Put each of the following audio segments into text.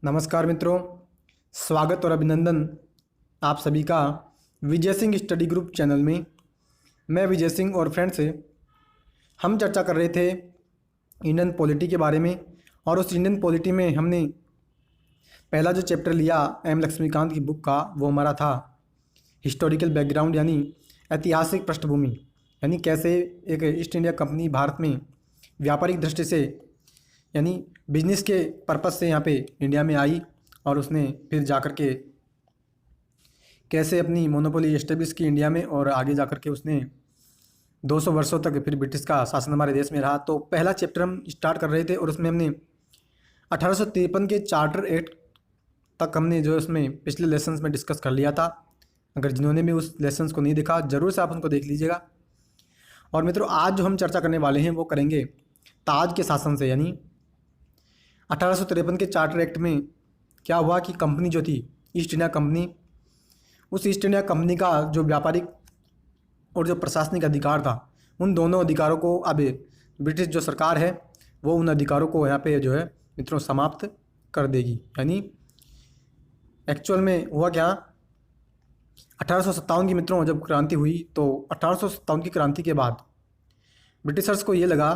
नमस्कार मित्रों, स्वागत और अभिनंदन आप सभी का Vijay Singh study group channel में। मैं विजय सिंह और फ्रेंड्स हम चर्चा कर रहे थे इंडियन पॉलिटी के बारे में। और उस इंडियन पॉलिटी में हमने पहला जो चैप्टर लिया एम लक्ष्मीकांत की बुक का, वो हमारा था हिस्टोरिकल बैकग्राउंड, यानी ऐतिहासिक पृष्ठभूमि, यानी कैसे एक ईस्ट इंडिया कंपनी भारत में व्यापारिक दृष्टि से यानी बिजनेस के पर्पस से यहाँ पे इंडिया में आई और उसने फिर जाकर के कैसे अपनी मोनोपोली एस्टेब्लिश की इंडिया में, और आगे जाकर के उसने 200 वर्षों तक फिर ब्रिटिश का शासन हमारे देश में रहा। तो पहला चैप्टर हम स्टार्ट कर रहे थे और उसमें हमने 1853 के चार्टर एक्ट तक हमने जो उसमें पिछले लेसन्स में डिस्कस कर लिया था। अगर जिन्होंने भी उस लेसन्स को नहीं देखा, ज़रूर से आप उनको देख लीजिएगा। और मित्रों, आज जो हम चर्चा करने वाले हैं वो करेंगे ताज के शासन से, यानी 1853 के चार्टर एक्ट में क्या हुआ कि कंपनी जो थी ईस्ट इंडिया कंपनी, उस ईस्ट इंडिया कंपनी का जो व्यापारिक और जो प्रशासनिक अधिकार था, उन दोनों अधिकारों को अब ब्रिटिश जो सरकार है वो उन अधिकारों को यहाँ पे जो है मित्रों समाप्त कर देगी। यानी एक्चुअल में हुआ क्या, 1857 की मित्रों जब क्रांति हुई, तो 1857 की क्रांति के बाद ब्रिटिशर्स को ये लगा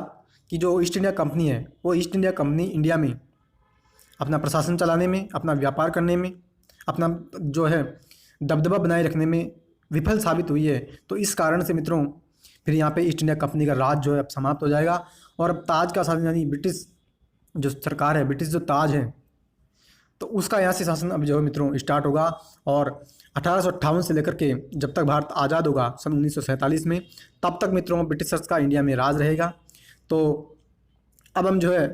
कि जो ईस्ट इंडिया कंपनी है वो ईस्ट इंडिया कंपनी इंडिया में अपना प्रशासन चलाने में, अपना व्यापार करने में, अपना जो है दबदबा बनाए रखने में विफल साबित हुई है। तो इस कारण से मित्रों फिर यहाँ पे ईस्ट इंडिया कंपनी का राज जो है अब समाप्त हो जाएगा और अब ताज का शासन, यानी ब्रिटिश जो सरकार है, ब्रिटिश जो ताज है, तो उसका यहाँ से शासन अब जो है मित्रों स्टार्ट होगा। और 1858 से लेकर के जब तक भारत आज़ाद होगा सन 1947 में, तब तक मित्रों ब्रिटिशर्स का इंडिया में राज रहेगा। तो अब हम जो है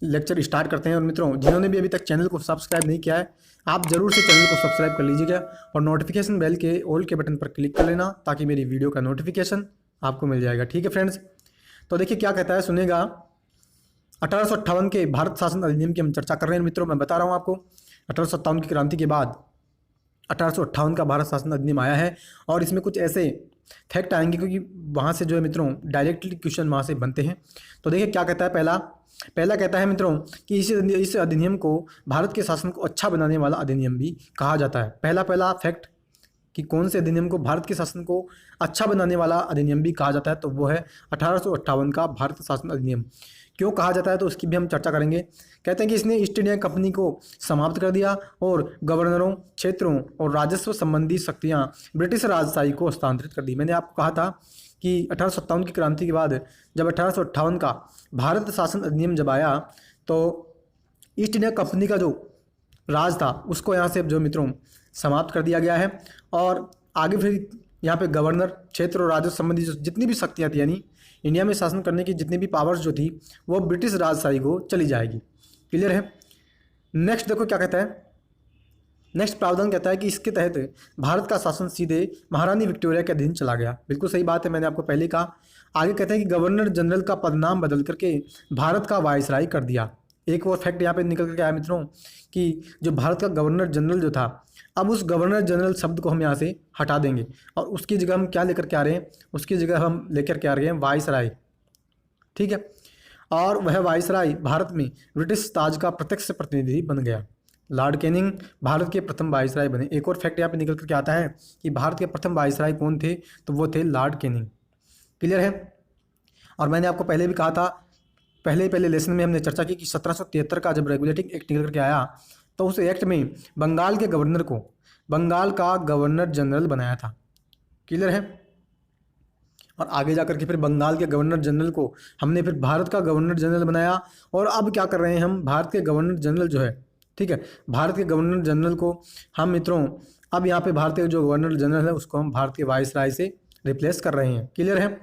लेक्चर स्टार्ट करते हैं। और मित्रों, जिन्होंने भी अभी तक चैनल को सब्सक्राइब नहीं किया है, आप ज़रूर से चैनल को सब्सक्राइब कर लीजिएगा और नोटिफिकेशन बेल के ऑल के बटन पर क्लिक कर लेना, ताकि मेरी वीडियो का नोटिफिकेशन आपको मिल जाएगा। ठीक है फ्रेंड्स, तो देखिए क्या कहता है, सुनेगा। 1858 के भारत शासन अधिनियम की हम चर्चा कर रहे हैं मित्रों। मैं बता रहा हूँ आपको, 1857 की क्रांति के बाद 1858 का भारत शासन अधिनियम आया है और इसमें कुछ ऐसे फैक्ट आएंगे क्योंकि वहाँ से जो है मित्रों डायरेक्टली क्वेश्चन वहाँ से बनते हैं। तो देखिए क्या कहता है, पहला कहता है मित्रों कि इस अधिनियम को भारत के शासन को अच्छा बनाने वाला अधिनियम भी कहा जाता है। पहला फैक्ट कि कौन से अधिनियम को भारत के शासन को अच्छा बनाने वाला अधिनियम भी कहा जाता है, तो वो है 1858 का भारत शासन अधिनियम। क्यों कहा जाता है तो उसकी भी हम चर्चा करेंगे। कहते हैं कि इसने ईस्ट इंडिया कंपनी को समाप्त कर दिया और गवर्नरों, क्षेत्रों और राजस्व संबंधी शक्तियां ब्रिटिश राजशाही को हस्तांतरित कर दी। मैंने आपको कहा था कि 1857 की क्रांति के बाद जब 1858 का भारत शासन अधिनियम जब आया, तो ईस्ट इंडिया कंपनी का जो राज था उसको यहाँ से जो मित्रों समाप्त कर दिया गया है। और आगे फिर यहाँ पे गवर्नर, क्षेत्र और राजस्व संबंधी जितनी भी शक्तियाँ थी, यानी इंडिया में शासन करने की जितनी भी पावर्स जो थी, वो ब्रिटिश राजशाही को चली जाएगी। क्लियर है। नेक्स्ट देखो क्या कहता है, नेक्स्ट प्रावधान कहता है कि इसके तहत भारत का शासन सीधे महारानी विक्टोरिया के अधीन चला गया। बिल्कुल सही बात है, मैंने आपको पहले कहा। आगे कहते हैं कि गवर्नर जनरल का पदनाम बदल करके भारत का वायसराय कर दिया। एक और फैक्ट यहाँ पे निकल करके आया मित्रों कि जो भारत का गवर्नर जनरल जो था, अब उस गवर्नर जनरल शब्द को हम यहाँ से हटा देंगे और उसकी जगह हम क्या लेकर के आ रहे हैं, उसकी जगह हम लेकर के आ रहे हैं वायसराय। ठीक है। और वह वायसराय भारत में ब्रिटिश ताज का प्रत्यक्ष प्रतिनिधि बन गया। लॉर्ड कैनिंग भारत के प्रथम वायसराय बने। एक और फैक्ट यहाँ पे निकल करके आता है कि भारत के प्रथम वायसराय कौन थे, तो वो थे लॉर्ड कैनिंग। क्लियर है। और मैंने आपको पहले भी कहा था, पहले लेसन में हमने चर्चा की कि 1773 का जब रेगुलेटिंग एक्ट निकल करके आया, तो उस एक्ट में बंगाल के गवर्नर को बंगाल का गवर्नर जनरल बनाया था। क्लियर है। और आगे जाकर के फिर बंगाल के गवर्नर जनरल को हमने फिर भारत का गवर्नर जनरल बनाया। और अब क्या कर रहे हैं हम, भारत के गवर्नर जनरल जो है, ठीक है, भारत के गवर्नर जनरल को हम मित्रों अब यहाँ पे भारत के जो गवर्नर जनरल है उसको हम भारत के वायसराय से रिप्लेस कर रहे हैं। क्लियर है।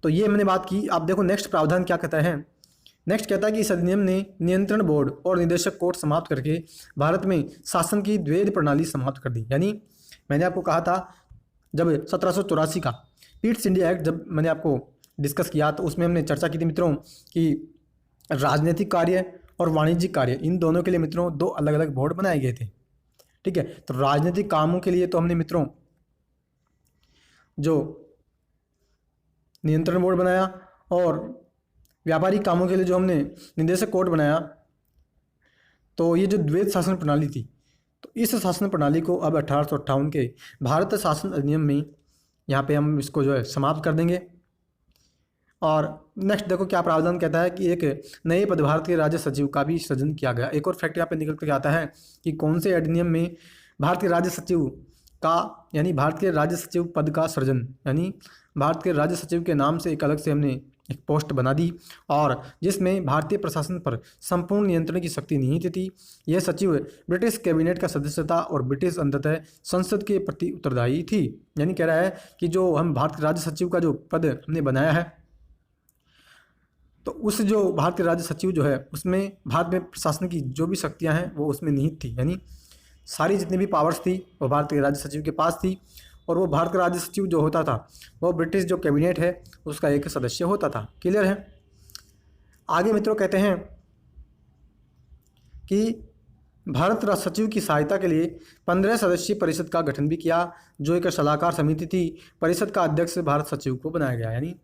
तो ये मैंने बात की। आप देखो नेक्स्ट प्रावधान क्या कहता है। नेक्स्ट कहता है कि इस अधिनियम ने नियंत्रण बोर्ड और निदेशक कोर्ट समाप्त करके भारत में शासन की द्वैध प्रणाली समाप्त कर दी। यानी मैंने आपको कहा था जब 1784 का पीट्स इंडिया एक्ट जब मैंने आपको डिस्कस किया, तो उसमें हमने चर्चा की थी मित्रों कि राजनीतिक कार्य और वाणिज्यिक कार्य, इन दोनों के लिए मित्रों दो अलग अलग बोर्ड बनाए गए थे। ठीक है। तो राजनीतिक कामों के लिए तो हमने मित्रों जो नियंत्रण बोर्ड बनाया और व्यापारिक कामों के लिए जो हमने निदेशक कोर्ट बनाया। तो ये जो द्वैध शासन प्रणाली थी, तो इस शासन प्रणाली को अब 1858 के भारत शासन अधिनियम में यहाँ पे हम इसको जो है समाप्त कर देंगे। और नेक्स्ट देखो क्या प्रावधान कहता है कि एक नए पदभार के राज्य सचिव का भी सृजन किया गया। एक और फैक्ट यहाँ पे निकल कर आता है कि कौन से अधिनियम में भारत के राज्य सचिव का यानी भारत के राज्य सचिव पद का सृजन, यानी भारत के राज्य सचिव के नाम से एक अलग से हमने एक पोस्ट बना दी और जिसमें भारतीय प्रशासन पर संपूर्ण नियंत्रण की शक्ति निहित थी। यह सचिव ब्रिटिश कैबिनेट का सदस्य था और ब्रिटिश अंततः संसद के प्रति उत्तरदायी थी। यानी कह रहा है कि जो हम भारत के राज्य सचिव का जो पद हमने बनाया है, तो उस जो भारत के राज्य सचिव जो है उसमें भारत में प्रशासन की जो भी शक्तियां हैं वो उसमें निहित थी, यानी सारी जितनी भी पावर्स थी वो भारत के राज्य सचिव के पास थी। और वो भारत का राज्य सचिव जो होता था वो ब्रिटिश जो कैबिनेट है उसका एक सदस्य होता था। क्लियर है। आगे मित्रों कहते हैं कि भारत राज्य सचिव की सहायता के लिए 15 सदस्यीय परिषद का गठन भी किया, जो एक सलाहकार समिति थी। परिषद का अध्यक्ष भारत सचिव को बनाया गया, यानी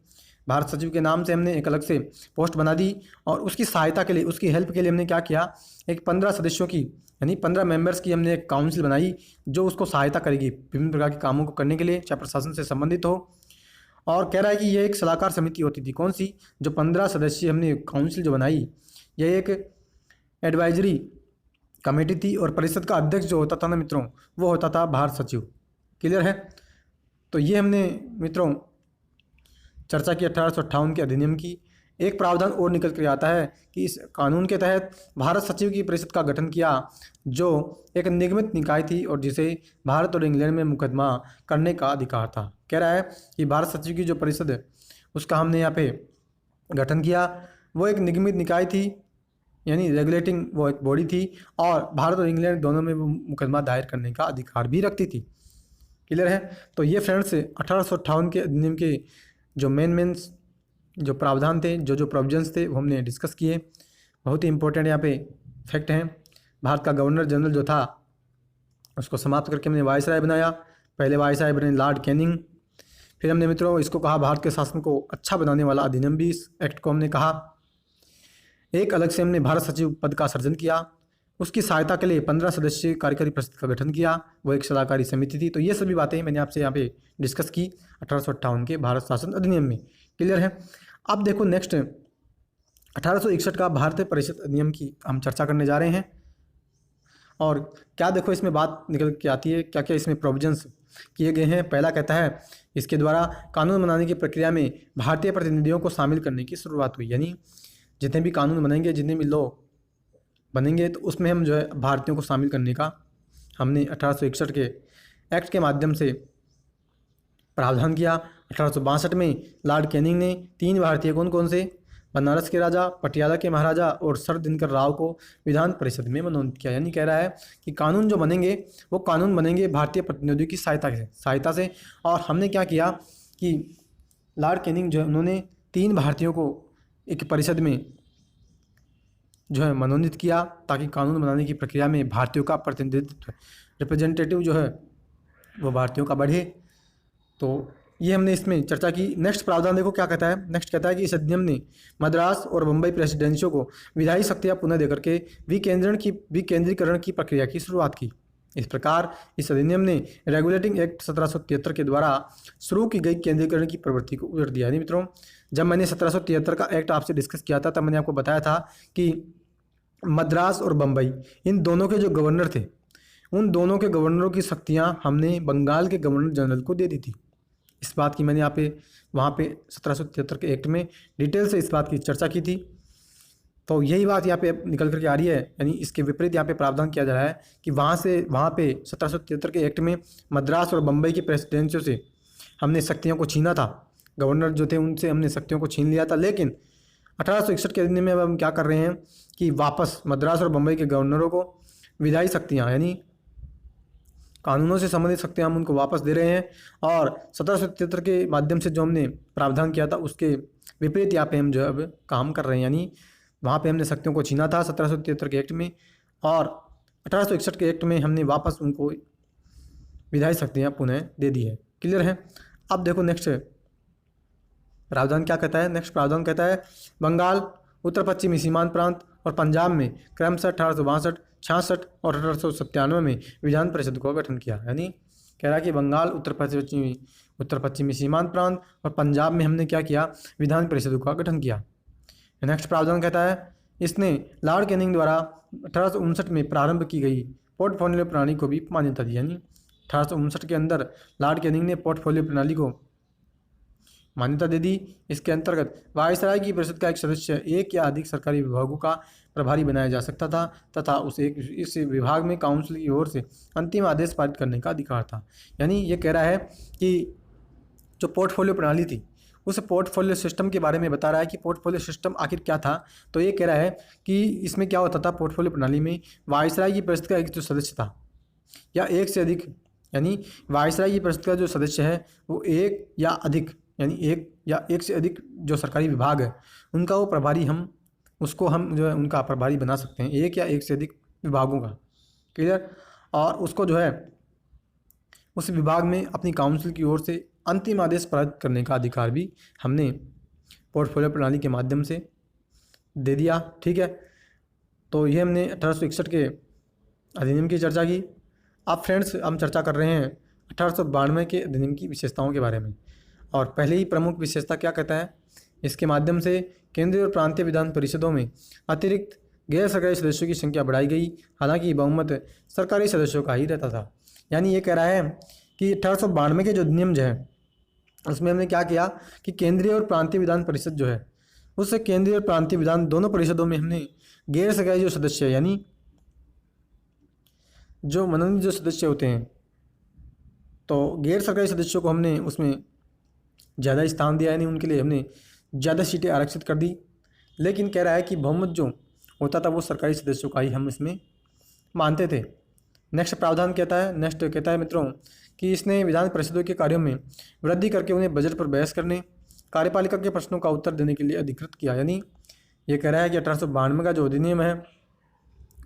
भारत सचिव के नाम से हमने एक अलग से पोस्ट बना दी और उसकी सहायता के लिए, उसकी हेल्प के लिए हमने क्या किया, एक 15 सदस्यों की यानी 15 मेंबर्स की हमने एक काउंसिल बनाई जो उसको सहायता करेगी विभिन्न प्रकार के कामों को करने के लिए, चाहे प्रशासन से संबंधित हो। और कह रहा है कि यह एक सलाहकार समिति होती थी। कौन सी? जो 15 सदस्यीय हमने काउंसिल जो बनाई, यह एक एडवाइजरी कमेटी थी और परिषद का अध्यक्ष जो होता था ना मित्रों, वो होता था भारत सचिव। क्लियर है। तो ये हमने मित्रों चर्चा की 1858 के अधिनियम की। एक प्रावधान और निकल कर आता है कि इस कानून के तहत भारत सचिव की परिषद का गठन किया, जो एक निगमित निकाय थी और जिसे भारत और इंग्लैंड में मुकदमा करने का अधिकार था। कह रहा है कि भारत सचिव की जो परिषद है उसका हमने यहाँ पे गठन किया, वो एक निगमित निकाय थी, यानी रेगुलेटिंग वो एक बॉडी थी और भारत और इंग्लैंड दोनों में वो मुकदमा दायर करने का अधिकार भी रखती थी। क्लियर है। तो ये फ्रेंड्स 1858 के अधिनियम के जो मेन जो प्रावधान थे, जो प्रोविजंस थे, वो हमने डिस्कस किए। बहुत ही इंपॉर्टेंट यहाँ पे फैक्ट हैं। भारत का गवर्नर जनरल जो था उसको समाप्त करके हमने वायसराय बनाया। पहले वायसराय बने लॉर्ड कैनिंग। फिर हमने मित्रों इसको कहा भारत के शासन को अच्छा बनाने वाला अधिनियम भी, इस एक्ट को हमने कहा। एक अलग से हमने भारत सचिव पद का सृजन किया। उसकी सहायता के लिए 15 सदस्यीय कार्यकारी परिषद का गठन किया, वो एक सलाहकारी समिति थी। तो ये सभी बातें मैंने आपसे यहाँ पे डिस्कस की 1858 के भारत शासन अधिनियम में। क्लियर है। अब देखो नेक्स्ट 1861 का भारतीय परिषद अधिनियम की हम चर्चा करने जा रहे हैं। और क्या देखो इसमें बात निकल के आती है, क्या क्या इसमें प्रोविजंस किए गए हैं। पहला कहता है इसके द्वारा कानून बनाने की प्रक्रिया में भारतीय प्रतिनिधियों को शामिल करने की शुरुआत हुई, यानी जितने भी कानून बनेंगे, जितने भी लॉ बनेंगे, तो उसमें हम जो है भारतीयों को शामिल करने का हमने 1861 के एक्ट के माध्यम से प्रावधान किया। 1862 में लॉर्ड कैनिंग ने 3 भारतीय कौन कौन से, बनारस के राजा, पटियाला के महाराजा और सर दिनकर राव को विधान परिषद में मनोनीत किया। यानी कह रहा है कि कानून जो बनेंगे वो कानून बनेंगे भारतीय प्रतिनिधियों की सहायता से। और हमने क्या किया कि लॉर्ड कैनिंग जो है उन्होंने 3 भारतीयों को एक परिषद में जो है मनोनीत किया, ताकि कानून बनाने की प्रक्रिया में भारतीयों का प्रतिनिधित्व, रिप्रेजेंटेटिव जो है वो भारतीयों का बढ़े। तो ये हमने इसमें चर्चा की। नेक्स्ट प्रावधान देखो क्या कहता है। नेक्स्ट कहता है कि इस अधिनियम ने मद्रास और मुंबई प्रेसिडेंसियों को विधायी शक्तियाँ पुनः देकर के विकेंद्रीकरण की प्रक्रिया की शुरुआत की। इस प्रकार इस अधिनियम ने रेगुलेटिंग एक्ट 1773 के द्वारा शुरू की गई केंद्रीकरण की प्रवृत्ति को उलट दिया। यानी मित्रों जब मैंने 1773 का एक्ट आपसे डिस्कस किया था तब मैंने आपको बताया था कि मद्रास और बम्बई, इन दोनों के जो गवर्नर थे, उन दोनों के गवर्नरों की शक्तियां हमने बंगाल के गवर्नर जनरल को दे दी थी। इस बात की मैंने वहाँ पे 1773 के एक्ट में डिटेल से इस बात की चर्चा की थी। तो यही बात यहाँ पे निकल करके आ रही है, यानी इसके विपरीत यहाँ पे प्रावधान किया जा रहा है कि वहाँ पे 1773 के एक्ट में मद्रास और बम्बई की प्रेसिडेंसियों से हमने शक्तियों को छीना था, गवर्नर जो थे उनसे हमने शक्तियों को छीन लिया था। लेकिन 1861 के अधिनियम में अब हम क्या कर रहे हैं कि वापस मद्रास और बम्बई के गवर्नरों को विधायी शक्तियाँ, यानी कानूनों से संबंधित शक्तियाँ हम उनको वापस दे रहे हैं। और 1773 के माध्यम से जो हमने प्रावधान किया था उसके विपरीत यहाँ पे हम जो अब काम कर रहे हैं, यानी वहाँ पे हमने शक्तियों को छीना था 1773 के एक्ट में, और 1861 के एक्ट में हमने वापस उनको विधायी शक्तियाँ पुनः दे दी है। क्लियर है। अब देखो नेक्स्ट प्रावधान क्या कहता है। नेक्स्ट प्रावधान कहता है बंगाल, उत्तर पश्चिमी सीमांत प्रांत, और पंजाब में क्रमशः 1862, 66 और 1897 में विधान परिषद का गठन किया। यानी कह रहा है कि बंगाल, उत्तर पश्चिमी सीमांत प्रांत और पंजाब में हमने क्या किया, विधान परिषद का गठन किया। नेक्स्ट प्रावधान कहता है इसने लॉर्ड कैनिंग द्वारा 1859 में प्रारंभ की गई पोर्टफोलियो प्रणाली को भी मान्यता दी। यानी 1859 के अंदर लॉर्ड कैनिंग ने पोर्टफोलियो प्रणाली को मान्यता दे दी। इसके अंतर्गत वायसराय की परिषद का एक सदस्य एक या अधिक सरकारी विभागों का प्रभारी बनाया जा सकता था तथा इस विभाग में काउंसिल की ओर से अंतिम आदेश पारित करने का अधिकार था। यानी ये कह रहा है कि जो पोर्टफोलियो प्रणाली थी उस पोर्टफोलियो सिस्टम के बारे में बता रहा है कि पोर्टफोलियो सिस्टम आखिर क्या था। तो ये कह रहा है कि इसमें क्या होता था, पोर्टफोलियो प्रणाली में वायसराय की परिषद का एक जो सदस्य था या एक से अधिक, यानी वायसराय की परिषद का जो सदस्य है वो एक या अधिक, यानी एक से अधिक जो सरकारी विभाग है उनका वो प्रभारी हम जो है उनका प्रभारी बना सकते हैं, एक या एक से अधिक विभागों का। क्लियर। और उसको जो है उस विभाग में अपनी काउंसिल की ओर से अंतिम आदेश पारित करने का अधिकार भी हमने पोर्टफोलियो प्रणाली के माध्यम से दे दिया। ठीक है, तो ये हमने 1861 के अधिनियम की चर्चा की। अब फ्रेंड्स हम चर्चा कर रहे हैं 1892 के अधिनियम की विशेषताओं के बारे में। और पहले ही प्रमुख विशेषता क्या कहता है, इसके माध्यम से केंद्रीय और प्रांतीय विधान परिषदों में अतिरिक्त गैर सरकारी सदस्यों की संख्या बढ़ाई गई, हालांकि बहुमत सरकारी सदस्यों का ही रहता था। यानी ये कह रहा है कि 1892 के जो अधिनियम जो है उसमें हमने क्या किया कि केंद्रीय और प्रांतीय विधान परिषद जो है उससे केंद्रीय और प्रांतीय विधान दोनों परिषदों में हमने गैर सरकारी जो सदस्य यानी जो मनोनीत जो सदस्य होते हैं, तो गैर सरकारी सदस्यों को हमने उसमें ज़्यादा स्थान दिया, यानी उनके लिए हमने ज़्यादा सीटें आरक्षित कर दी। लेकिन कह रहा है कि बहुमत जो होता था वो सरकारी सदस्यों का ही हम इसमें मानते थे। नेक्स्ट प्रावधान कहता है मित्रों कि इसने विधान परिषदों के कार्यों में वृद्धि करके उन्हें बजट पर बहस करने, कार्यपालिका के प्रश्नों का उत्तर देने के लिए अधिकृत किया। यानी ये कह रहा है कि 1892 का जो अधिनियम है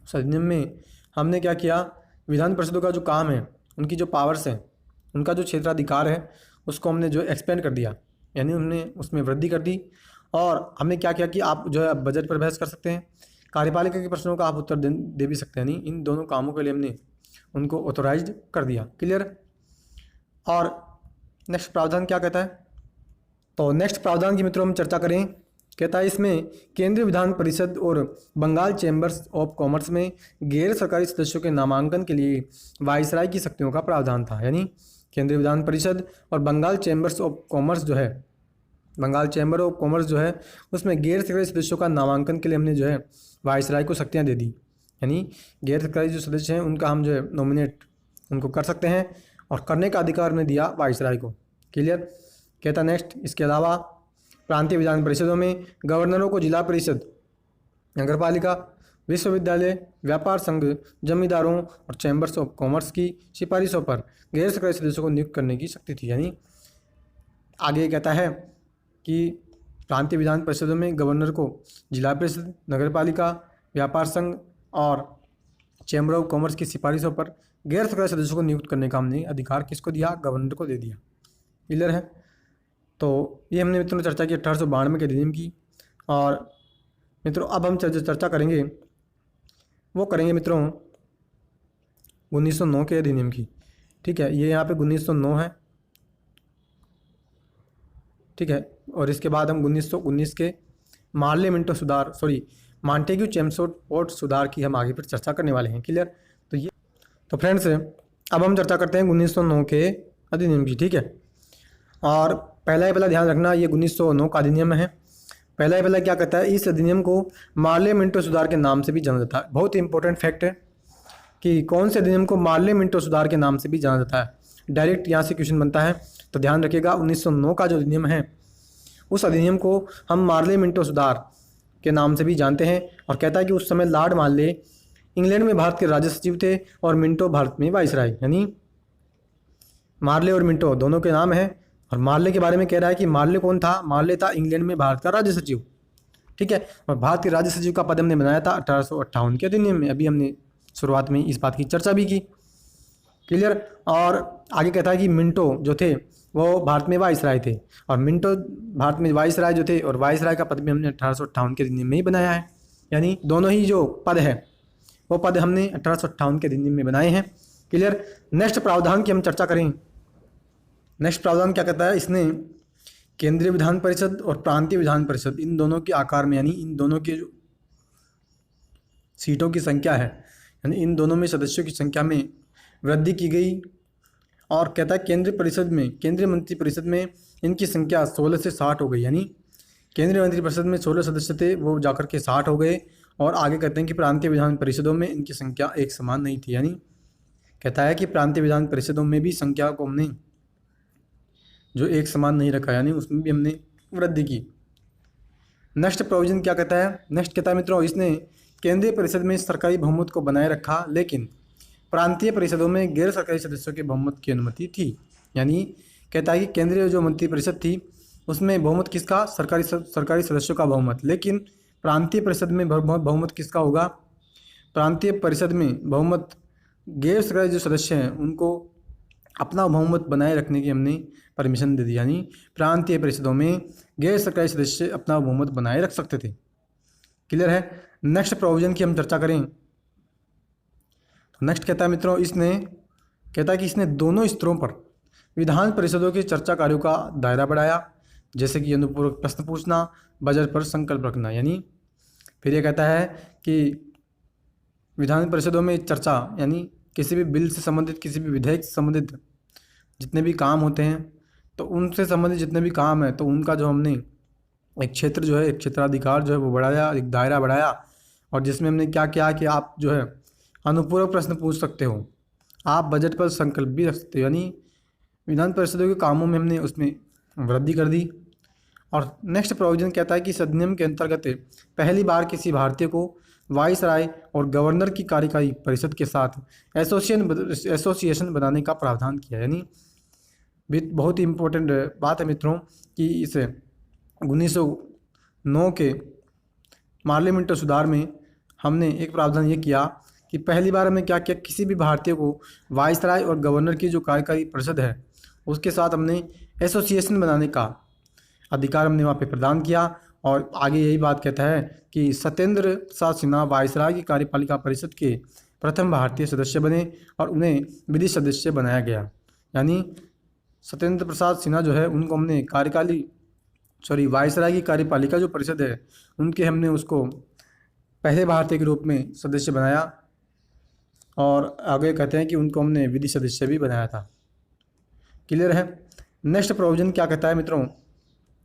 उस अधिनियम में हमने क्या किया, विधान परिषदों का जो काम है, उनकी जो पावर्स हैं, उनका जो क्षेत्राधिकार है उसको हमने जो एक्सपेंड कर दिया, यानी हमने उसमें वृद्धि कर दी। और हमने क्या किया कि आप जो है बजट पर बहस कर सकते हैं, कार्यपालिका के प्रश्नों का आप उत्तर दे भी सकते हैं। यानी इन दोनों कामों के लिए हमने उनको ऑथोराइज्ड कर दिया। क्लियर। और नेक्स्ट प्रावधान क्या कहता है, तो नेक्स्ट प्रावधान की मित्रों हम चर्चा करें। कहता है इसमें केंद्रीय विधान परिषद और बंगाल चैम्बर्स ऑफ कॉमर्स में गैर सरकारी सदस्यों के नामांकन के लिए वायसराय की शक्तियों का प्रावधान था। यानी केंद्रीय विधान परिषद और बंगाल चैम्बर्स ऑफ कॉमर्स जो है, बंगाल चैम्बर ऑफ कॉमर्स जो है उसमें गैर सरकारी सदस्यों का नामांकन के लिए हमने जो है वायसराय को शक्तियाँ दे दी। यानी गैर सरकारी जो सदस्य हैं उनका हम जो है नॉमिनेट उनको कर सकते हैं और करने का अधिकार हमने दिया वायसराय को। क्लियर। कहता नेक्स्ट, इसके अलावा प्रांतीय विधान परिषदों में गवर्नरों को जिला परिषद, नगरपालिका, विश्वविद्यालय, व्यापार संघ, जमींदारों और चैम्बर्स ऑफ कॉमर्स की सिफारिशों पर गैर सरकारी सदस्यों को नियुक्त करने की शक्ति थी। यानी आगे कहता है कि प्रांतीय विधान परिषदों में गवर्नर को जिला परिषद, नगरपालिका, व्यापार संघ और चैम्बर ऑफ कॉमर्स की सिफारिशों पर गैर सरकारी सदस्यों को नियुक्त करने का हमने अधिकार किसको दिया, गवर्नर को दे दिया। क्लियर है। तो ये हमने मित्रों चर्चा की 1892 के अधिनियम की। और मित्रों अब हम चर्चा करेंगे वो करेंगे मित्रों 1909 के अधिनियम की। ठीक है, ये यहाँ पे 1909 है। ठीक है, और इसके बाद हम 1919 के मांटेग्यू चेम्सफोर्ड सुधार की हम आगे फिर चर्चा करने वाले हैं। क्लियर। तो फ्रेंड्स अब हम चर्चा करते हैं 1909 के अधिनियम की। ठीक है, और पहला ध्यान रखना ये 1909 का अधिनियम है। पहला क्या कहता है, इस अधिनियम को मार्ले मिंटो सुधार के नाम से भी जाना जाता है। बहुत ही इंपॉर्टेंट फैक्ट है कि कौन से अधिनियम को मार्ले मिंटो सुधार के नाम से भी जाना जाता है। डायरेक्ट यहाँ से क्वेश्चन बनता है, तो ध्यान रखिएगा 1909 का जो अधिनियम है उस अधिनियम को हम मार्ले मिंटो सुधार के नाम से भी जानते हैं। और कहता है कि उस समय लॉर्ड मार्ले इंग्लैंड में भारत के राज्य सचिव थे और मिंटो भारत में वाइसराय। यानी मार्ले और मिंटो दोनों के नाम हैं। और मार्ले के बारे में कह रहा है कि मार्ले कौन था, मार्ले था इंग्लैंड में भारत का राज्य सचिव। ठीक है, और भारत के राज्य सचिव का पद हमने बनाया था 1858 के अधिनियम में। अभी हमने शुरुआत में इस बात की चर्चा भी की। क्लियर। और आगे कहता है कि मिंटो जो थे वो भारत में वाइसराय थे, और मिंटो भारत में वाइसराय जो थे, और वाइसराय का पद भी हमने 1858 के अधिनियम में ही बनाया है। यानी दोनों ही जो पद है वो पद हमने 1858 के अधिनियम में बनाए हैं। क्लियर। नेक्स्ट प्रावधान की हम चर्चा करें। नेक्स्ट प्रावधान क्या कहता है, इसने केंद्रीय विधान परिषद और प्रांतीय विधान परिषद इन दोनों के आकार में, यानी इन दोनों के जो सीटों की संख्या है, यानी इन दोनों में सदस्यों की संख्या में वृद्धि की गई। और कहता है केंद्रीय परिषद में, केंद्रीय मंत्री परिषद में इनकी संख्या 16 से 60 हो गई। यानी केंद्रीय मंत्री परिषद में 16 सदस्य थे, वो जाकर के 60 हो गए। और आगे कहते हैं कि प्रांतीय विधान परिषदों में इनकी संख्या एक समान नहीं थी। यानी कहता है कि प्रांतीय विधान परिषदों में भी संख्या को हमने जो एक समान नहीं रखा, यानी उसमें भी हमने वृद्धि की। नेक्स्ट प्रोविजन क्या कहता है, नेक्स्ट कहता है मित्रों, इसने केंद्रीय परिषद में सरकारी बहुमत को बनाए रखा, लेकिन प्रांतीय परिषदों में गैर सरकारी सदस्यों के बहुमत की अनुमति थी। यानी कहता है कि केंद्रीय जो मंत्री परिषद थी उसमें बहुमत किसका, सरकारी सदस्यों का बहुमत, लेकिन प्रांतीय परिषद में बहुमत किसका होगा, प्रांतीय परिषद में बहुमत गैर सरकारी जो सदस्य हैं उनको अपना बहुमत बनाए रखने की हमने परमिशन दे दी। यानी प्रांतीय परिषदों में गैर सरकारी सदस्य अपना बहुमत बनाए रख सकते थे। क्लियर है। नेक्स्ट प्रोविजन की हम चर्चा करें तो नेक्स्ट कहता है मित्रों, इसने कहता है कि इसने दोनों स्तरों पर विधान परिषदों के चर्चा कार्यों का दायरा बढ़ाया, जैसे कि अनुपूरक प्रश्न पूछना, बजट पर संकल्प रखना। यानी फिर ये कहता है कि विधान परिषदों में चर्चा, यानी किसी भी बिल से संबंधित, किसी भी विधेयक से संबंधित जितने भी काम होते हैं, तो उनसे संबंधित जितने भी काम है तो उनका जो हमने एक क्षेत्र जो है, एक क्षेत्राधिकार जो है वो बढ़ाया, एक दायरा बढ़ाया। और जिसमें हमने क्या किया कि आप जो है अनुपूरक प्रश्न पूछ सकते हो, आप बजट पर संकल्प भी रख सकते हो। यानी विधान परिषदों के कामों में हमने उसमें वृद्धि कर दी। और नेक्स्ट प्रोविजन कहता है कि इस अधिनियम के अंतर्गत पहली बार किसी भारतीय को वाइसराय और गवर्नर की कार्यकारी परिषद के साथ एसोसिएशन बनाने का प्रावधान किया। यानी बहुत ही इम्पोर्टेंट बात है मित्रों कि इस 1909 के पार्लियामेंट सुधार में हमने एक प्रावधान ये किया कि पहली बार हमने क्या किया, किसी भी भारतीय को वाइसराय और गवर्नर की जो कार्यकारी परिषद है उसके साथ हमने एसोसिएशन बनाने का अधिकार हमने वहाँ पे प्रदान किया। और आगे यही बात कहता है कि सत्येंद्र प्रसाद सिन्हा वाइसराय की कार्यपालिका परिषद के प्रथम भारतीय सदस्य बने और उन्हें विधि सदस्य बनाया गया। यानी सत्येंद्र प्रसाद सिन्हा जो है उनको हमने वाइसराय की कार्यपालिका जो परिषद है उनके हमने उसको पहले भारतीय के रूप में सदस्य बनाया। और आगे कहते हैं कि उनको हमने विधि सदस्य भी बनाया था। क्लियर है। नेक्स्ट प्रोविजन क्या कहता है मित्रों,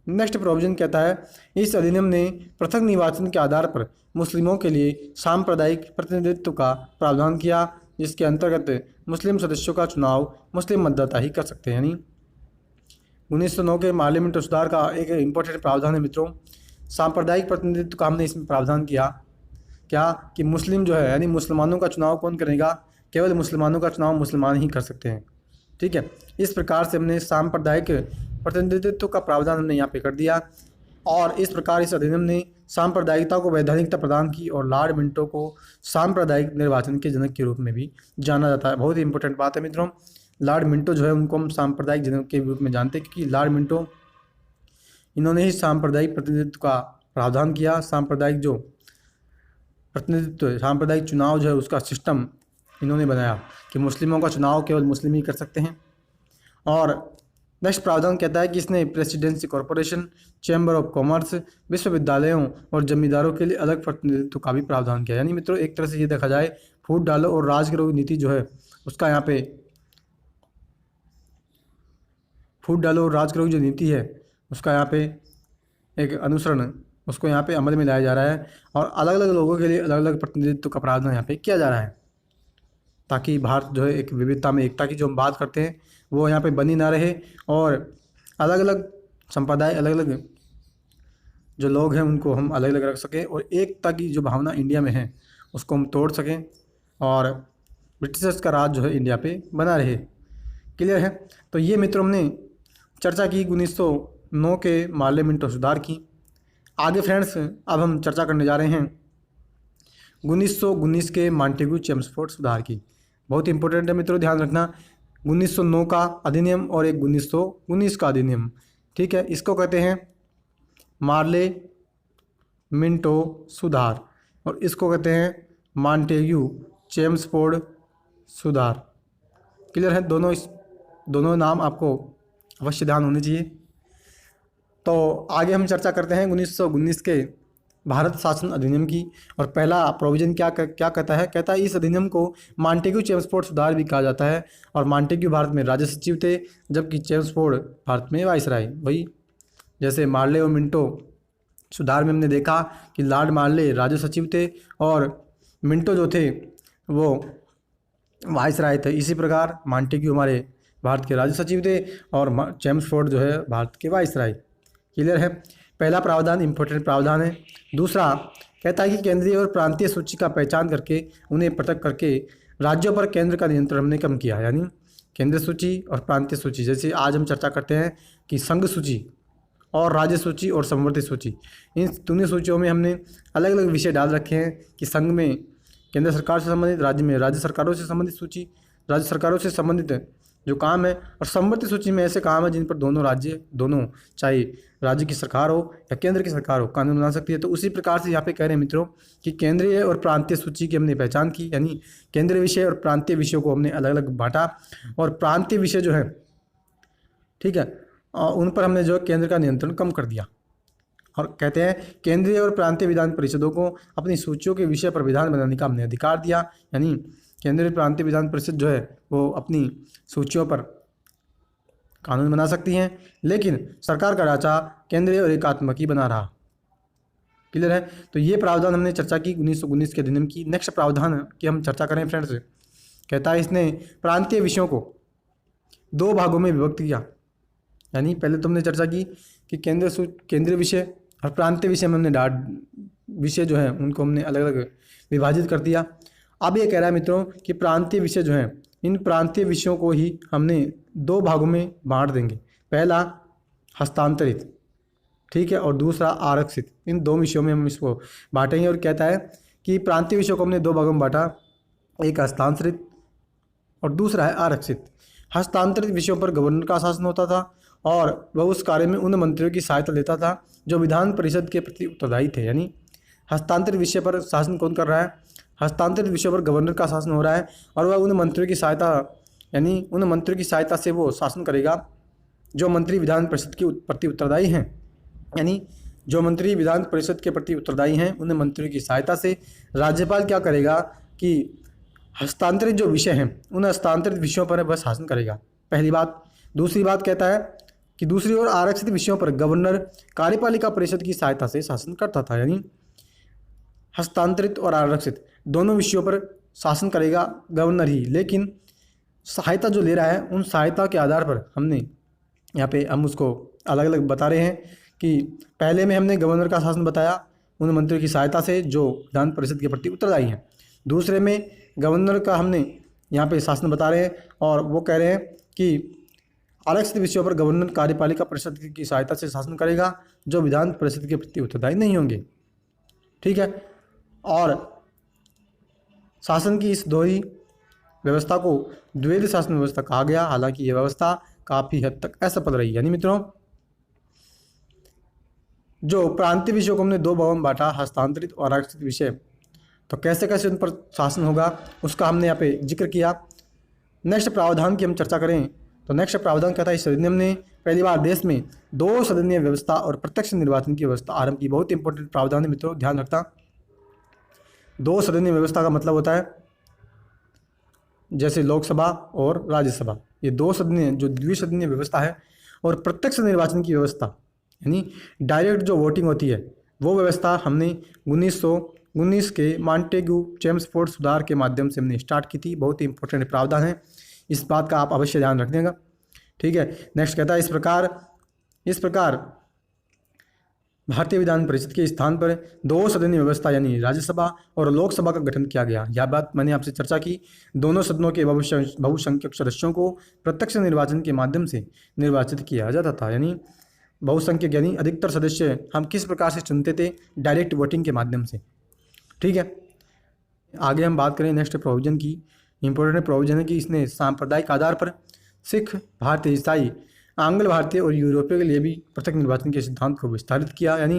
नेक्स्ट प्रोविजन कहता है इस अधिनियम ने पृथक निर्वाचन के आधार पर मुस्लिमों के लिए सांप्रदायिक प्रतिनिधित्व का प्रावधान किया, जिसके अंतर्गत मुस्लिम सदस्यों का चुनाव मुस्लिम मतदाता ही कर सकते हैं। यानी 1909 के पार्लियामेंट सुधार का एक इम्पोर्टेंट प्रावधान है मित्रों, सांप्रदायिक प्रतिनिधित्व का हमने इसमें प्रावधान किया। क्या कि मुस्लिम जो है, यानी मुसलमानों का चुनाव कौन करेगा, केवल मुसलमानों का चुनाव मुसलमान ही कर सकते हैं। ठीक है। इस प्रकार से हमने सांप्रदायिक प्रतिनिधित्व का प्रावधान हमने यहाँ पे कर दिया। और इस प्रकार इस अधिनियम ने सांप्रदायिकता को वैधानिकता प्रदान की और लॉर्ड मिंटो को सांप्रदायिक निर्वाचन के जनक के रूप में भी जाना जाता है। बहुत ही इंपॉर्टेंट बात है मित्रों, लॉर्ड मिंटो जो है उनको हम सांप्रदायिक जनक के रूप में जानते हैं, क्योंकि लॉर्ड मिंटो इन्होंने ही सांप्रदायिक प्रतिनिधित्व का प्रावधान किया। सांप्रदायिक जो प्रतिनिधित्व, सांप्रदायिक चुनाव जो है उसका सिस्टम इन्होंने बनाया कि मुस्लिमों का चुनाव केवल मुस्लिम ही कर सकते हैं। और नेक्स्ट प्रावधान कहता है कि इसने presidency corporation, chamber of commerce, विश्वविद्यालयों और जमींदारों के लिए अलग प्रतिनिधित्व का भी प्रावधान किया। यानी मित्रों एक तरह से ये देखा जाए फूट डालो और राजगृह नीति जो है उसका यहाँ पे फूट डालो और राजगृह जो नीति है उसका यहाँ पे एक अनुसरण उसको यहाँ पे अमल में लाया जा रहा है। और अलग अलग लोगों के लिए अलग अलग प्रतिनिधित्व का प्रावधान यहाँ पे किया जा रहा है, ताकि भारत जो है एक विविधता में एकता की जो हम बात करते हैं वो यहाँ पे बनी ना रहे और अलग अलग संप्रदाय, अलग अलग जो लोग हैं उनको हम अलग अलग रख सकें और एकता की जो भावना इंडिया में है उसको हम तोड़ सकें और ब्रिटिशर्स का राज जो है इंडिया पे बना रहे। क्लियर है। तो ये मित्रों हमने चर्चा की 1909 के पार्लियामेंट सुधार की। आगे फ्रेंड्स अब हम चर्चा करने जा रहे हैं 1919 के मॉन्टेग्यू चेम्सफोर्ड सुधार की। बहुत इंपॉर्टेंट है मित्रों, ध्यान रखना, 1909 का अधिनियम और एक 1919 का अधिनियम। ठीक है, इसको कहते हैं मार्ले मिंटो सुधार। और इसको कहते हैं मॉन्टेग्यू चेम्सफोर्ड सुधार। क्लियर है? दोनों नाम आपको अवश्य ध्यान होने चाहिए। तो आगे हम चर्चा करते हैं 1919 के भारत शासन अधिनियम की। और पहला प्रोविजन क्या कहता है? कहता है इस अधिनियम को मॉन्टेग्यू चेम्सफोर्ड सुधार भी कहा जाता है। और मॉन्टेग्यू भारत में राज्य सचिव थे, जबकि चेम्सफोर्ड भारत में वाइसराय। वही जैसे मार्ले और मिंटो सुधार में हमने देखा कि लॉर्ड मार्ले राज्य सचिव थे और मिंटो जो थे वो वाइसराय थे। इसी प्रकार मॉन्टेग्यू हमारे भारत के राज्य सचिव थे और चेम्सफोर्ड जो है भारत के वाइसराय। क्लियर है? पहला प्रावधान इंपॉर्टेंट प्रावधान है। दूसरा कहता है कि केंद्रीय और प्रांतीय सूची का पहचान करके उन्हें पृथक करके राज्यों पर केंद्र का नियंत्रण हमने कम किया। यानी केंद्र सूची और प्रांतीय सूची, जैसे आज हम चर्चा करते हैं कि संघ सूची और राज्य सूची और समवर्ती सूची, इन दोनों सूचियों में हमने अलग अलग विषय डाल रखे हैं कि संघ में केंद्र सरकार से संबंधित, राज्य में राज्य सरकारों से संबंधित सूची, राज्य सरकारों से संबंधित जो काम है, और समवर्ती सूची में ऐसे काम है जिन पर दोनों चाहे राज्य की सरकार हो या केंद्र की सरकार हो कानून बना सकती है। तो उसी प्रकार से यहाँ पे कह रहे हैं मित्रों कि केंद्रीय और प्रांतीय सूची की हमने पहचान की, यानी केंद्रीय विषय और प्रांतीय विषयों को हमने अलग अलग बांटा और प्रांतीय विषय जो है, ठीक है, उन पर हमने जो केंद्र का नियंत्रण कम कर दिया। और कहते हैं केंद्रीय और प्रांतीय विधान परिषदों को अपनी सूचियों के विषय पर विधान बनाने का हमने अधिकार दिया। यानी केंद्रीय प्रांतीय विधान परिषद जो है वो अपनी सूचियों पर कानून बना सकती हैं, लेकिन सरकार का ढांचा केंद्रीय और एकात्मक ही बना रहा। क्लियर है? तो ये प्रावधान हमने चर्चा की 1919 के अधिनियम की। नेक्स्ट प्रावधान की हम चर्चा करें फ्रेंड्स, कहता है इसने प्रांतीय विषयों को 2 भागों में विभक्त किया। यानी पहले तो हमने चर्चा की कि केंद्रीय विषय और प्रांतीय विषय में हमने विषय जो है उनको हमने अलग अलग विभाजित कर दिया। अब ये कह रहा है मित्रों कि प्रांतीय विषय जो हैं, इन प्रांतीय विषयों को ही हमने 2 भागों में बांट देंगे। पहला हस्तांतरित, ठीक है, और दूसरा आरक्षित। इन 2 विषयों में हम इसको बांटेंगे। और कहता है कि प्रांतीय विषयों को हमने 2 भागों में बांटा, एक हस्तांतरित और दूसरा है आरक्षित। हस्तांतरित विषयों पर गवर्नर का शासन होता था और वह उस कार्य में उन मंत्रियों की सहायता लेता था जो विधान परिषद के प्रति उत्तरदायी थे। यानी हस्तांतरित विषय पर शासन कौन कर रहा है? हस्तांतरित विषयों पर गवर्नर का शासन हो रहा है और वह उन मंत्रियों की सहायता, यानी उन मंत्रियों की सहायता से वो शासन करेगा जो मंत्री विधान परिषद के प्रति उत्तरदायी हैं। यानी जो मंत्री विधान परिषद के प्रति उत्तरदायी हैं उन मंत्रियों की सहायता से राज्यपाल क्या करेगा कि हस्तांतरित जो विषय हैं उन हस्तांतरित विषयों पर वह शासन करेगा। पहली बात। दूसरी बात कहता है कि दूसरी ओर आरक्षित विषयों पर गवर्नर कार्यपालिका परिषद की सहायता से शासन करता था। यानी हस्तांतरित और आरक्षित दोनों विषयों पर शासन करेगा गवर्नर ही, लेकिन सहायता जो ले रहा है उन सहायता के आधार पर हमने यहाँ पे हम उसको अलग अलग बता रहे हैं कि पहले में हमने गवर्नर का शासन बताया उन मंत्रियों की सहायता से जो विधान परिषद के प्रति उत्तरदायी हैं। दूसरे में गवर्नर का हमने यहाँ पे शासन बता रहे हैं और वो कह रहे हैं कि आरक्षित विषयों पर गवर्नर कार्यपालिका परिषद की सहायता से शासन करेगा जो विधान परिषद के प्रति उत्तरदायी नहीं होंगे। ठीक है? और शासन की इस दोहरी व्यवस्था को द्वैध शासन व्यवस्था कहा गया। हालांकि यह व्यवस्था काफ़ी हद तक असफल रही। यानी मित्रों जो प्रांतीय विषयों को हमने 2 भागों में बांटा, हस्तांतरित और आरक्षित विषय, तो कैसे कैसे उन पर शासन होगा उसका हमने यहाँ पे जिक्र किया। नेक्स्ट प्रावधान की हम चर्चा करें तो नेक्स्ट प्रावधान कहता है इस अधिनियम ने पहली बार देश में 2 सदनीय व्यवस्था और प्रत्यक्ष निर्वाचन की व्यवस्था आरंभ की। बहुत इंपॉर्टेंट प्रावधान है मित्रों, ध्यान रखना। 2 सदनीय व्यवस्था का मतलब होता है जैसे लोकसभा और राज्यसभा, ये 2 सदनीय जो द्विसदनीय व्यवस्था है, और प्रत्यक्ष निर्वाचन की व्यवस्था यानी डायरेक्ट जो वोटिंग होती है वो व्यवस्था हमने 1919 के मॉन्टेग्यू चेम्सफोर्ड सुधार के माध्यम से हमने स्टार्ट की थी। बहुत ही इंपॉर्टेंट प्रावधान है, इस बात का आप अवश्य ध्यान रखिएगा। ठीक है? नेक्स्ट कहता है इस प्रकार भारतीय विधान परिषद के स्थान पर 2 सदनीय व्यवस्था यानी राज्यसभा और लोकसभा का गठन किया गया। यह बात मैंने आपसे चर्चा की। दोनों सदनों के बहुसंख्यक सदस्यों को प्रत्यक्ष निर्वाचन के माध्यम से निर्वाचित किया जाता था। यानी बहुसंख्यक यानी अधिकतर सदस्य हम किस प्रकार से चुनते थे? डायरेक्ट वोटिंग के माध्यम से। ठीक है? आगे हम बात करें नेक्स्ट प्रोविजन की। इंपॉर्टेंट प्रोविजन है कि इसने सांप्रदायिक आधार पर सिख, भारतीय, ईसाई, आंग्ल भारतीय और यूरोपीय के लिए भी पृथक निर्वाचन के सिद्धांत को विस्तारित किया। यानी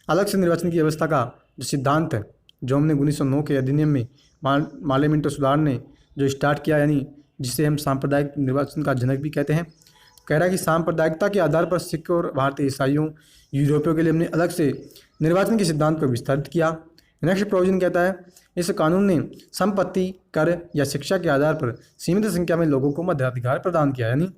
अलग से निर्वाचन की व्यवस्था का जो सिद्धांत है जो हमने 1909 के अधिनियम में मार्ले मिंटो सुधार ने जो स्टार्ट किया, यानी जिसे हम सांप्रदायिक निर्वाचन का जनक भी कहते हैं। कह रहा है कि सांप्रदायिकता के आधार पर सिख और भारतीय ईसाइयों यूरोपियों के लिए हमने अलग से निर्वाचन के सिद्धांत को विस्तारित किया। नेक्स्ट प्रोविजन कहता है इस कानून ने संपत्ति, कर या शिक्षा के आधार पर सीमित संख्या में लोगों को मताधिकार प्रदान किया। यानी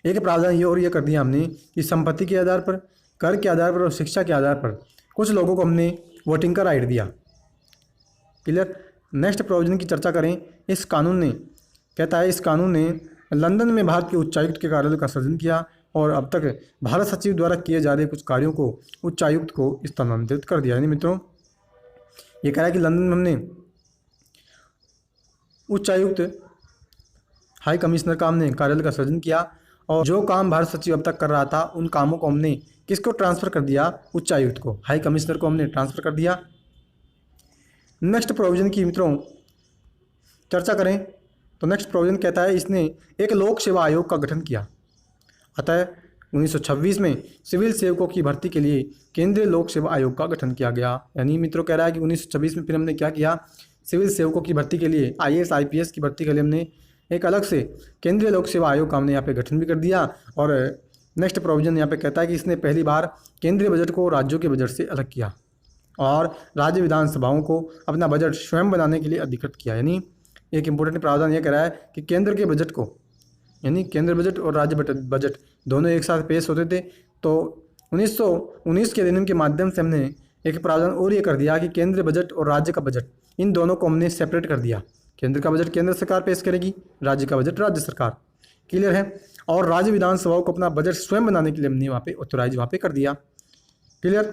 एक प्रावधान ये कर दिया हमने कि संपत्ति के आधार पर, कर के आधार पर और शिक्षा के आधार पर कुछ लोगों को हमने वोटिंग का राइट दिया। क्लियर। नेक्स्ट प्रोविजन की चर्चा करें। इस कानून ने कहता है इस कानून ने लंदन में भारत के उच्चायुक्त के कार्यालय का सृजन किया और अब तक भारत सचिव द्वारा किए जा रहे कुछ कार्यों को उच्चायुक्त को स्थानांतरित कर दिया। यानी मित्रों ये कह रहा है कि लंदन में हमने उच्चायुक्त हाई कमिश्नर का हमने कार्यालय का सृजन किया और जो काम भारत सचिव अब तक कर रहा था उन कामों को हमने किसको ट्रांसफ़र कर दिया, उच्चायुक्त को, हाई कमिश्नर को हमने ट्रांसफ़र कर दिया। नेक्स्ट प्रोविजन की मित्रों चर्चा करें तो नेक्स्ट प्रोविजन कहता है इसने एक लोक सेवा आयोग का गठन किया। अतः 1926 में सिविल सेवकों की भर्ती के लिए केंद्रीय लोक सेवा आयोग का गठन किया गया। यानी मित्रों कह रहा है कि 1926 में फिर हमने क्या किया, सिविल सेवकों की भर्ती के लिए, IAS IPS की भर्ती के लिए हमने एक अलग से केंद्रीय लोक सेवा आयोग का हमने यहाँ पे गठन भी कर दिया। और नेक्स्ट प्रोविजन यहाँ पे कहता है कि इसने पहली बार केंद्रीय बजट को राज्यों के बजट से अलग किया और राज्य विधानसभाओं को अपना बजट स्वयं बनाने के लिए अधिकृत किया। यानी एक इम्पोर्टेंट प्रावधान यह कह रहा है कि केंद्र के बजट को, यानी केंद्र बजट और राज्य बजट दोनों एक साथ पेश होते थे। तो 1919 के अधिनियम के माध्यम से हमने एक प्रावधान और ये कर दिया कि केंद्र बजट और राज्य का बजट इन दोनों को हमने सेपरेट कर दिया। केंद्र का बजट केंद्र सरकार पेश करेगी, राज्य का बजट राज्य सरकार। क्लियर है। और राज्य विधानसभाओं को अपना बजट स्वयं बनाने के लिए हमने वहाँ पे ऑथोराइज वहाँ पे कर दिया। क्लियर।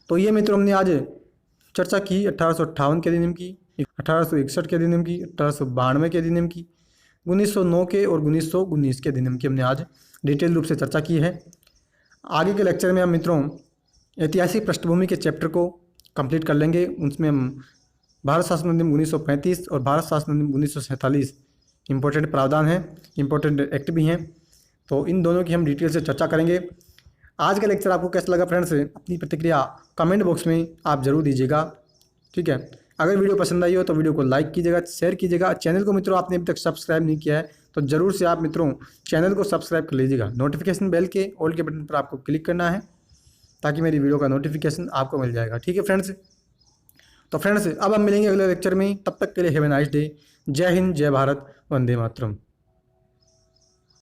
तो ये मित्रों हमने आज चर्चा की 1858 के अधिनियम की, 1861 के अधिनियम की, 1892 के अधिनियम की, 1909 के और 1919 के अधिनियम की हमने आज डिटेल रूप से चर्चा की है। आगे के लेक्चर में हम मित्रों ऐतिहासिक पृष्ठभूमि के चैप्टर को कंप्लीट कर लेंगे। उसमें हम भारत शासन अधिनियम 1935 और भारत शासन अधिनियम 1947 इंपॉर्टेंट प्रावधान हैं, इंपॉर्टेंट एक्ट भी हैं, तो इन दोनों की हम डिटेल से चर्चा करेंगे। आज का लेक्चर आपको कैसा लगा फ्रेंड्स, अपनी प्रतिक्रिया कमेंट बॉक्स में आप ज़रूर दीजिएगा। ठीक है। अगर वीडियो पसंद आई हो तो वीडियो को लाइक कीजिएगा, शेयर कीजिएगा। चैनल को मित्रों आपने अभी तक सब्सक्राइब नहीं किया है तो ज़रूर से आप मित्रों चैनल को सब्सक्राइब कर लीजिएगा। नोटिफिकेशन बेल के ऑल के बटन पर आपको क्लिक करना है ताकि मेरी वीडियो का नोटिफिकेशन आपको मिल जाएगा। ठीक है फ्रेंड्स। तो फ्रेंड्स अब हम मिलेंगे अगले लेक्चर में, तब तक के लिए हैव ए नाइस डे। जय हिंद, जय भारत, वंदे मातरम।